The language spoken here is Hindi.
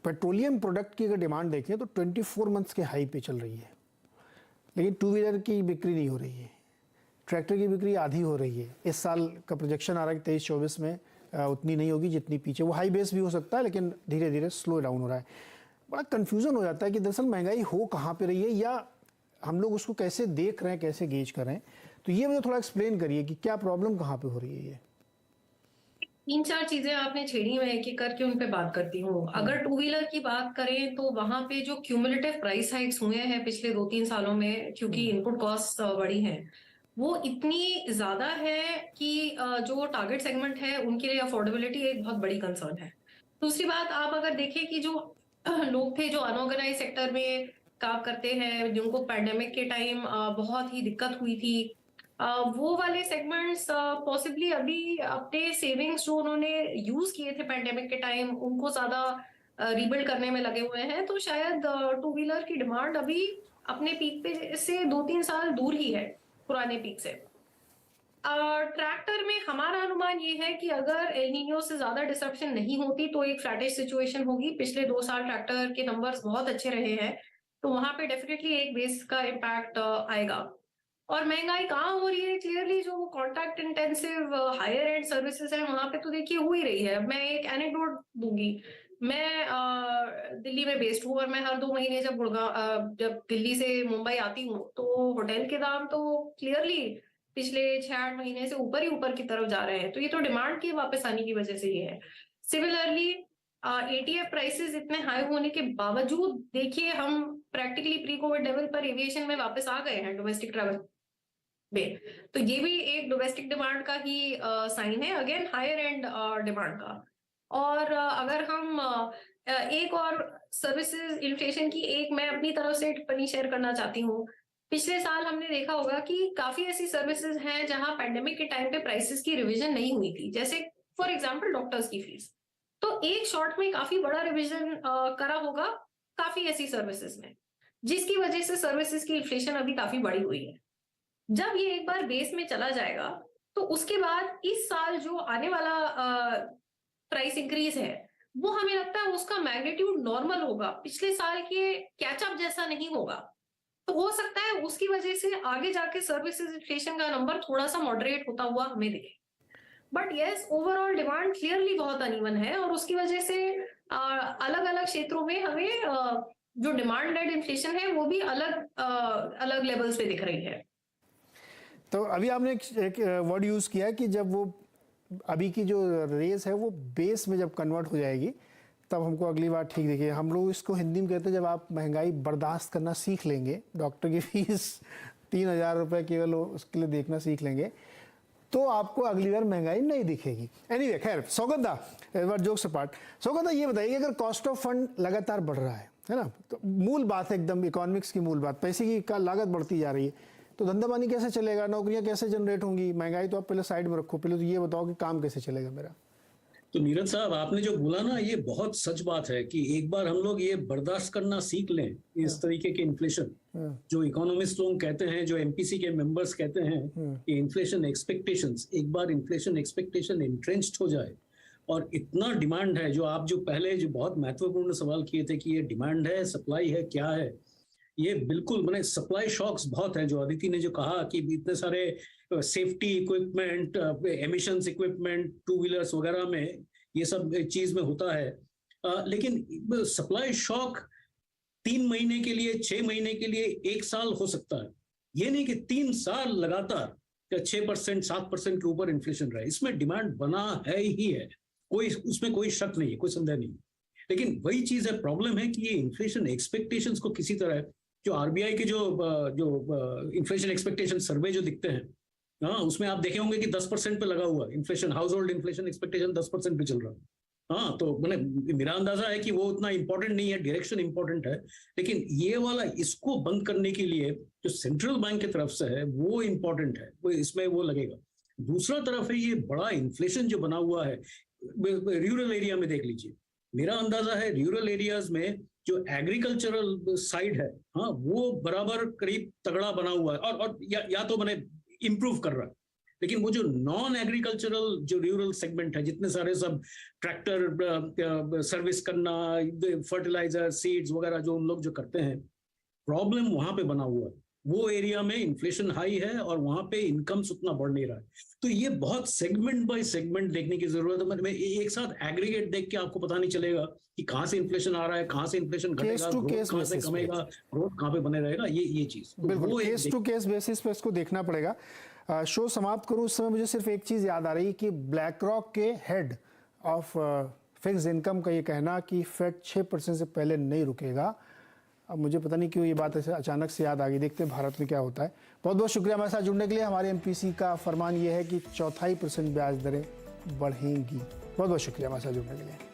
पेट्रोलियम प्रोडक्ट की अगर डिमांड देखें तो 24 मंथ्स के हाई पे चल रही है, लेकिन टू व्हीलर की बिक्री नहीं हो रही है, ट्रैक्टर की बिक्री आधी हो रही है। इस साल का प्रोजेक्शन आ रहा है कि 23-24 में उतनी नहीं होगी जितनी पीछे, वो हाई बेस भी हो सकता है लेकिन धीरे धीरे स्लो डाउन हो रहा है। बड़ा कन्फ्यूज़न हो जाता है कि दरअसल महंगाई हो कहाँ पे रही है या हम लोग उसको कैसे देख रहे हैं, कैसे गेज कर रहे हैं। तो ये मुझे थोड़ा एक्सप्लेन करिए कि क्या प्रॉब्लम कहाँ पे हो रही है। ये 3-4 चीजें आपने छेड़ी, मैं एक एक करके उन पे बात करती हूँ। अगर टू व्हीलर की बात करें तो वहां पे जो क्यूमुलेटिव प्राइस हाइक्स हुए हैं पिछले 2-3 सालों में, क्योंकि इनपुट कॉस्ट बढ़ी हैं, वो इतनी ज्यादा है कि जो टारगेट सेगमेंट है उनके लिए अफोर्डेबिलिटी एक बहुत बड़ी कंसर्न है। दूसरी बात, आप अगर देखें कि जो लोग थे जो अनऑर्गेनाइज सेक्टर में काम करते हैं, जिनको पैंडेमिक के टाइम बहुत ही दिक्कत हुई थी, वो वाले सेगमेंट्स पॉसिबली अभी अपने सेविंग्स जो उन्होंने यूज किए थे पैंडेमिक के टाइम, उनको ज्यादा रीबिल्ड करने में लगे हुए हैं। तो शायद टू व्हीलर की डिमांड अभी अपने पीक पे से 2-3 साल दूर ही है पुराने पीक से। ट्रैक्टर में हमारा अनुमान ये है कि अगर एल नीनो से ज्यादा डिसरप्शन नहीं होती तो एक फ्लैटिश सिचुएशन होगी। पिछले 2 साल ट्रैक्टर के नंबर्स बहुत अच्छे रहे हैं, तो वहां पे डेफिनेटली एक बेस का इम्पैक्ट आएगा। और महंगाई कहाँ हो रही है? क्लियरली जो contact intensive higher and services है वहां पे तो देखिए हो ही रही है। मैं एक एनेक्डोट दूंगी। मैं दिल्ली में बेस्ड हूँ और मैं हर 2 महीने जब दिल्ली से मुंबई आती हूँ तो होटल के दाम तो क्लियरली पिछले 6-8 महीने से ऊपर ही ऊपर की तरफ जा रहे हैं। तो ये तो डिमांड की वापस आने की वजह से ये है। सिमिलरली एटीएफ प्राइसेस इतने हाई होने के बावजूद देखिए हम प्रैक्टिकली प्री कोविड लेवल पर एविएशन में वापस आ गए हैं डोमेस्टिक ट्रैवल में। तो ये भी एक डोमेस्टिक डिमांड का ही साइन है, अगेन हायर एंड डिमांड का। और अगर हम एक और सर्विसेज इन्फ्लेशन की एक मैं अपनी तरफ से टिप्पणी शेयर करना चाहती हूँ। पिछले साल हमने देखा होगा कि काफी ऐसी सर्विसेज हैं जहां पैंडेमिक के टाइम पे प्राइसेस की रिवीजन नहीं हुई थी, जैसे फॉर एग्जांपल डॉक्टर्स की फीस। तो एक शॉर्ट में काफी बड़ा रिवीजन करा होगा काफी ऐसी सर्विसेज में, जिसकी वजह से सर्विसेज की इन्फ्लेशन अभी काफी बढ़ी हुई है। जब ये एक बार बेस में चला जाएगा तो उसके बाद इस साल जो आने वाला प्राइस इंक्रीज है वो हमें लगता है उसका मैग्नीट्यूड नॉर्मल होगा, पिछले साल के कैचअप जैसा नहीं होगा। तो हो सकता है उसकी वजह से आगे जाके सर्विसेज इन्फ्लेशन का नंबर थोड़ा सा मॉडरेट होता हुआ हमें दिखे। But yes, overall demand clearly बहुत अनइवन है और उसकी वजह से अलग अलग क्षेत्रों में हमें जो डिमांड लेड इन्फ्लेशन है वो भी अलग अलग लेवल्स पे दिख रही है। तो अभी आपने एक वर्ड यूज़ किया कि जब वो अभी की जो रेस है वो बेस में जब कन्वर्ट हो जाएगी तब हमको अगली बार ठीक देखिए। हम लोग इसको हिंदी में कहते हैं जब आप महंगाई बर्दाश्त करना सीख लेंगे, डॉक्टर की फीस 3,000 रुपये केवल उसके लिए देखना सीख लेंगे, तो आपको अगली बार महंगाई नहीं दिखेगी। एनीवे, खैर सौगत दा, इस बार जोक्स अपार्ट, सौगत दा ये बताइए अगर कॉस्ट ऑफ फंड लगातार बढ़ रहा है ना, तो मूल बात है एकदम इकोनॉमिक्स की मूल बात, पैसे की का लागत बढ़ती जा रही है, तो धंधा पानी कैसे चलेगा, नौकरियां कैसे जनरेट होंगी। महंगाई तो आप पहले साइड में रखो, पहले तो ये बताओ कि काम कैसे चलेगा मेरा। तो नीरज साहब, आपने जो बोला ना, ये बहुत सच बात है कि एक बार हम लोग ये बर्दाश्त करना सीख लें इस तरीके के इन्फ्लेशन, जो इकोनॉमिस्ट लोग कहते हैं, जो एमपीसी के मेंबर्स कहते हैं कि इन्फ्लेशन एक्सपेक्टेशंस, एक बार इन्फ्लेशन एक्सपेक्टेशन एंट्रेंच्ड हो जाए और इतना डिमांड है, जो आप जो पहले जो बहुत महत्वपूर्ण सवाल किए थे कि ये डिमांड है, सप्लाई है, क्या है, ये बिल्कुल मैंने सप्लाई शॉक्स बहुत है। जो अदिति ने जो कहा कि इतने सारे safety equipment, emissions equipment two wheelers वगैरह में ये सब चीज में होता है, लेकिन सप्लाई शॉक 3 महीने के लिए, 6 महीने के लिए, 1 साल हो सकता है। ये नहीं कि 3 साल लगातार 6%, 7% के ऊपर इन्फ्लेशन रहा है। इसमें डिमांड बना है ही है, कोई उसमें कोई शक नहीं है, कोई संदेह नहीं। लेकिन वही चीज है, प्रॉब्लम है कि ये इन्फ्लेशन एक्सपेक्टेशंस को किसी तरह, जो आरबीआई के जो इन्फ्लेशन एक्सपेक्टेशन सर्वे जो दिखते हैं, हाँ, उसमें आप देखे होंगे कि 10% पे लगा हुआ inflation, house hold inflation expectation 10% पे चल रहा है। हाँ, तो मैंने, मेरा अंदाजा है कि वो उतना इंपॉर्टेंट नहीं है, डायरेक्शन इंपॉर्टेंट है, लेकिन ये वाला इसको बंद करने के लिए जो सेंट्रल बैंक की तरफ से है वो इंपॉर्टेंट है, वो इसमें वो लगेगा। दूसरा तरफ है ये बड़ा इन्फ्लेशन जो बना हुआ है रूरल एरिया में, देख लीजिए, मेरा अंदाजा है रूरल एरियाज में जो एग्रीकल्चरल साइड है, हाँ, वो बराबर करीब तगड़ा बना हुआ है और या तो मैंने इम्प्रूव कर रहा है। लेकिन वो जो नॉन एग्रीकल्चरल जो रूरल सेगमेंट है, जितने सारे सब ट्रैक्टर सर्विस करना, फर्टिलाइजर, सीड्स वगैरह जो उन लोग जो करते हैं, प्रॉब्लम वहां पे बना हुआ है। वो एरिया में इन्फ्लेशन हाई है और वहां पे इनकम्स उतना बढ़ नहीं रहा है। तो ये बहुत सेगमेंट बाय सेगमेंट देखने की जरूरत है। मतलब एक साथ एग्रीगेट देख के आपको पता नहीं चलेगा कि कहाँ से इन्फ्लेशन आ रहा है, कहाँ से इन्फ्लेशन घटेगा, ग्रोथ कहाँ से कमेगा, ग्रोथ कहाँ पे बने रहेगा, ये चीज बिल्कुल केस टू केस बेसिस पे इसको देखना पड़ेगा। शो समाप्त करूं उस समय मुझे सिर्फ एक चीज याद आ रही है कि ब्लैक रॉक के हेड ऑफ फिक्स इनकम का ये कहना कि फेड 6% से पहले नहीं रुकेगा, अब मुझे पता नहीं क्यों ये बात ऐसे अचानक से याद आ गई। देखते हैं भारत में क्या होता है। बहुत बहुत शुक्रिया हमारे साथ जुड़ने के लिए। हमारे एमपीसी का फरमान ये है कि 0.25% ब्याज दरें बढ़ेंगी। बहुत बहुत शुक्रिया हमारे साथ जुड़ने के लिए।